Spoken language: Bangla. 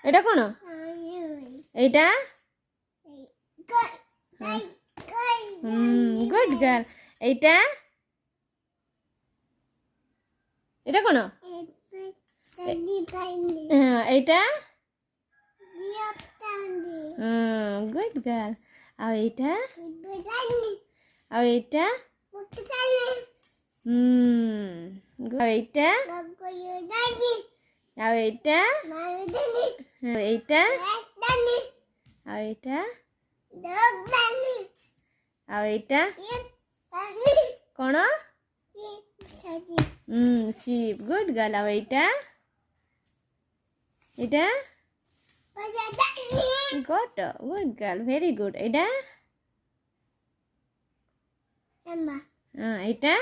এটা কোন? এইটা? Good girl. এইটা? এটা কোন? এইটা? Good girl. আর এইটা? আর এইটা? আর এইটা? আর এইটা? এইটা? আর এইটা? আর এইটা? কোন? শিপ। Good girl. আর এইটা? এটা? Goat. Good girl, very good. এটা? এইটা?